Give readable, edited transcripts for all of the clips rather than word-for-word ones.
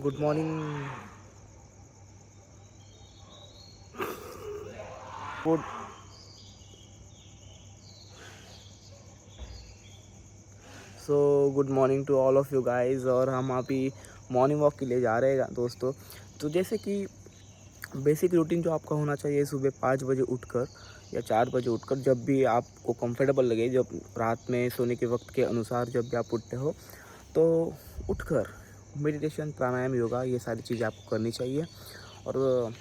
Good morning. Good good morning to all of you guys. और हम अभी morning walk के लिए जा रहे हैं दोस्तों। तो जैसे कि बेसिक रूटीन जो आपका होना चाहिए, सुबह 5 बजे उठकर या 4 बजे उठकर, जब भी आपको कंफर्टेबल लगे, जब रात में सोने के वक्त के अनुसार जब भी आप उठते हो, तो उठकर मेडिटेशन, प्राणायाम, योगा, ये सारी चीज़ें आपको करनी चाहिए। और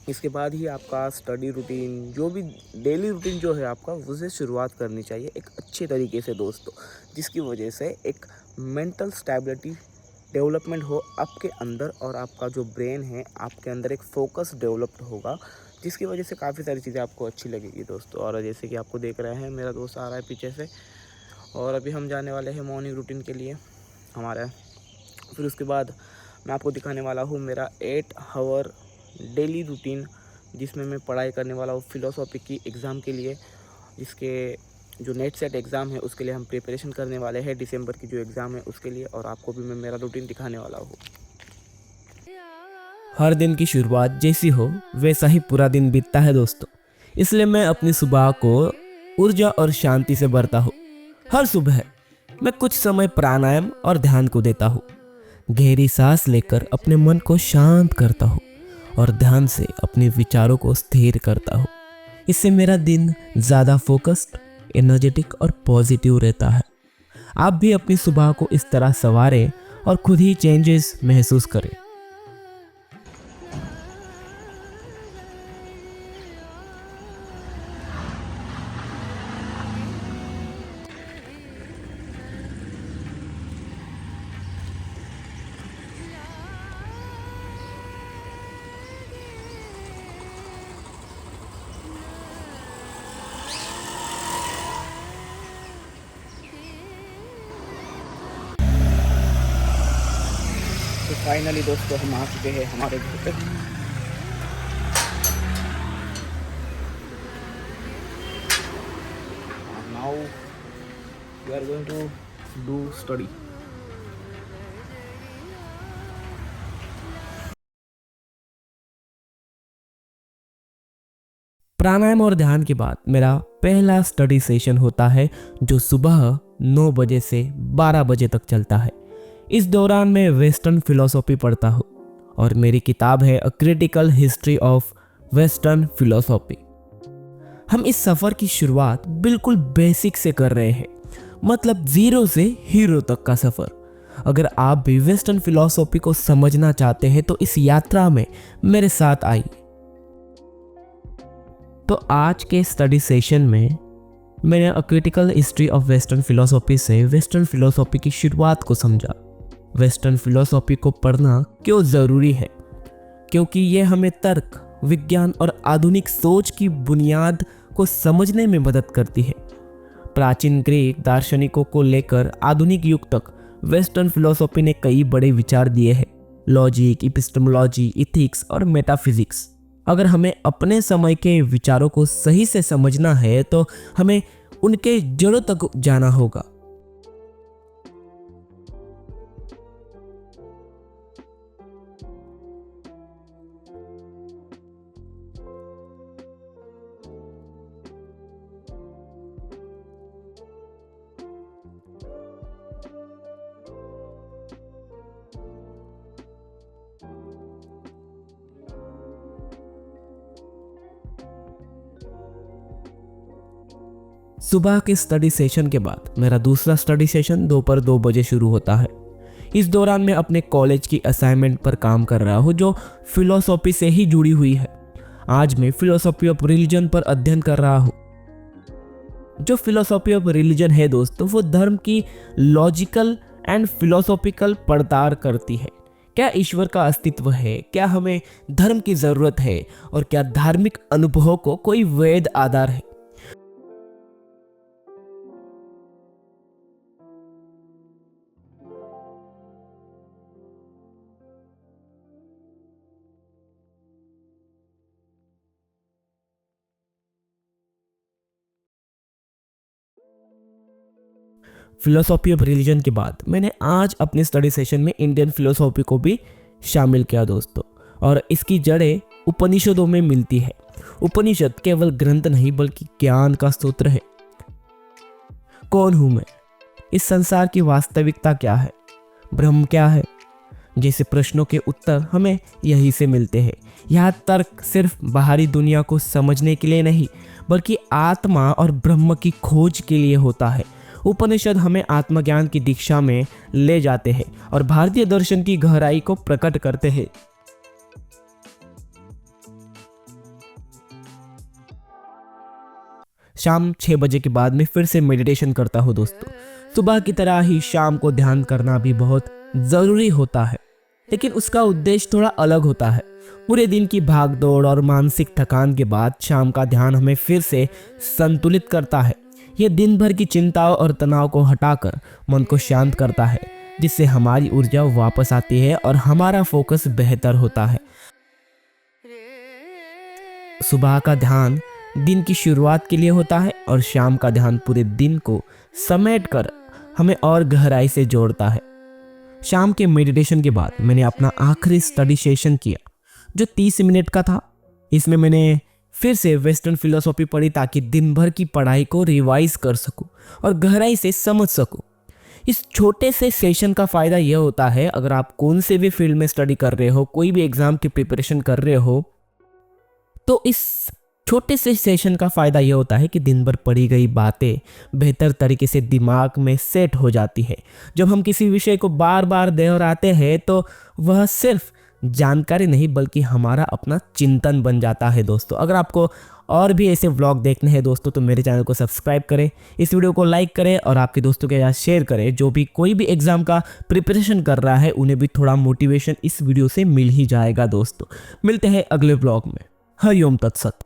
इसके बाद ही आपका स्टडी रूटीन, जो भी डेली रूटीन जो है आपका, उसे शुरुआत करनी चाहिए एक अच्छे तरीके से दोस्तों, जिसकी वजह से एक मेंटल स्टेबिलिटी डेवलपमेंट हो आपके अंदर, और आपका जो ब्रेन है आपके अंदर एक फोकस डेवलप्ड होगा, जिसकी वजह से काफ़ी सारी चीज़ें आपको अच्छी लगेगी दोस्तों। और जैसे कि आपको देख रहे हैं, मेरा दोस्त आ रहा है पीछे से, और अभी हम जाने वाले हैं मॉर्निंग रूटीन के लिए हमारा। फिर उसके बाद मैं आपको दिखाने वाला हूँ मेरा 8 आवर डेली रूटीन, जिसमें मैं पढ़ाई करने वाला हूँ फ़िलोसॉफ़ी की एग्ज़ाम के लिए। इसके जो नेट सेट एग्ज़ाम है उसके लिए हम प्रिपरेशन करने वाले हैं, दिसंबर की जो एग्ज़ाम है उसके लिए, और आपको भी मैं मेरा रूटीन दिखाने वाला हूँ। हर दिन की शुरुआत जैसी हो वैसा ही पूरा दिन बीतता है दोस्तों। इसलिए मैं अपनी सुबह को ऊर्जा और शांति से भरता हूँ। हर सुबह मैं कुछ समय प्राणायाम और ध्यान को देता हूँ। गहरी सांस लेकर अपने मन को शांत करता हूँ और ध्यान से अपने विचारों को स्थिर करता हूँ। इससे मेरा दिन ज़्यादा फोकस्ड, एनर्जेटिक और पॉजिटिव रहता है। आप भी अपनी सुबह को इस तरह संवारें और खुद ही चेंजेस महसूस करें। तो फाइनली दोस्तों हम आ चुके हैं हमारे घर पे। Now we are going to do study. प्राणायाम और ध्यान के बाद मेरा पहला स्टडी सेशन होता है, जो सुबह 9 बजे से 12 बजे तक चलता है। इस दौरान मैं वेस्टर्न फिलोसॉफी पढ़ता हूँ और मेरी किताब है a critical history of western philosophy. हम इस सफ़र की शुरुआत बिल्कुल बेसिक से कर रहे हैं, मतलब जीरो से हीरो तक का सफ़र। अगर आप भी वेस्टर्न फिलोसॉफी को समझना चाहते हैं तो इस यात्रा में मेरे साथ आइए। तो आज के स्टडी सेशन में मैंने a critical history of western philosophy से वेस्टर्न फिलोसॉफी की शुरुआत को समझा। वेस्टर्न फिलोसॉफी को पढ़ना क्यों ज़रूरी है? क्योंकि ये हमें तर्क, विज्ञान और आधुनिक सोच की बुनियाद को समझने में मदद करती है। प्राचीन ग्रीक दार्शनिकों को लेकर आधुनिक युग तक वेस्टर्न फिलोसॉफी ने कई बड़े विचार दिए हैं: लॉजिक, इपिस्टेमोलॉजी, इथिक्स और मेटाफिजिक्स। अगर हमें अपने समय के विचारों को सही से समझना है तो हमें उनके जड़ों तक जाना होगा। सुबह के स्टडी सेशन के बाद मेरा दूसरा स्टडी सेशन दोपहर 2 बजे शुरू होता है। इस दौरान मैं अपने कॉलेज की असाइनमेंट पर काम कर रहा हूँ, जो फिलोसॉफी से ही जुड़ी हुई है। आज मैं फिलोसॉफी ऑफ रिलीजन पर अध्ययन कर रहा हूँ। जो फिलोसॉफी ऑफ रिलीजन है दोस्तों, वो धर्म की लॉजिकल एंड फिलोसॉफिकल पड़ताल करती है। क्या ईश्वर का अस्तित्व है? क्या हमें धर्म की जरूरत है? और क्या धार्मिक अनुभवों को कोई वैध आधार है? फिलोसॉफी ऑफ रिलीजन के बाद मैंने आज अपने स्टडी सेशन में इंडियन फिलोसॉफी को भी शामिल किया दोस्तों। और इसकी जड़ें उपनिषदों में मिलती है। उपनिषद केवल ग्रंथ नहीं बल्कि ज्ञान का सूत्र है। कौन हूं मैं? इस संसार की वास्तविकता क्या है? ब्रह्म क्या है? जैसे प्रश्नों के उत्तर हमें यहीं से मिलते हैं। यह तर्क सिर्फ बाहरी दुनिया को समझने के लिए नहीं बल्कि आत्मा और ब्रह्म की खोज के लिए होता है। उपनिषद हमें आत्मज्ञान की दीक्षा में ले जाते हैं और भारतीय दर्शन की गहराई को प्रकट करते हैं। शाम 6 बजे के बाद मैं फिर से मेडिटेशन करता हूँ दोस्तों। सुबह की तरह ही शाम को ध्यान करना भी बहुत ज़रूरी होता है, लेकिन उसका उद्देश्य थोड़ा अलग होता है। पूरे दिन की भागदौड़ और मानसिक थकान के बाद शाम का ध्यान हमें फिर से संतुलित करता है। यह दिन भर की चिंताओं और तनाव को हटाकर मन को शांत करता है, जिससे हमारी ऊर्जा वापस आती है और हमारा फोकस बेहतर होता है। सुबह का ध्यान दिन की शुरुआत के लिए होता है और शाम का ध्यान पूरे दिन को समेटकर हमें और गहराई से जोड़ता है। शाम के मेडिटेशन के बाद मैंने अपना आखिरी स्टडी सेशन किया जो 30 मिनट का था। इसमें मैंने फिर से वेस्टर्न फिलोसॉफी पढ़ी ताकि दिन भर की पढ़ाई को रिवाइज कर सकूं और गहराई से समझ सकूं। इस छोटे से सेशन का फ़ायदा यह होता है, अगर आप कौन से भी फील्ड में स्टडी कर रहे हो, कोई भी एग्ज़ाम की प्रिपरेशन कर रहे हो, तो इस छोटे से सेशन का फ़ायदा यह होता है कि दिन भर पढ़ी गई बातें बेहतर तरीके से दिमाग में सेट हो जाती है। जब हम किसी विषय को बार बार दोहराते हैं तो वह सिर्फ जानकारी नहीं बल्कि हमारा अपना चिंतन बन जाता है दोस्तों। अगर आपको और भी ऐसे व्लॉग देखने हैं दोस्तों तो मेरे चैनल को सब्सक्राइब करें, इस वीडियो को लाइक करें और आपके दोस्तों के साथ शेयर करें। जो भी कोई भी एग्ज़ाम का प्रिपरेशन कर रहा है उन्हें भी थोड़ा मोटिवेशन इस वीडियो से मिल ही जाएगा दोस्तों। मिलते हैं अगले व्लॉग में। हरि ओम तत्सत।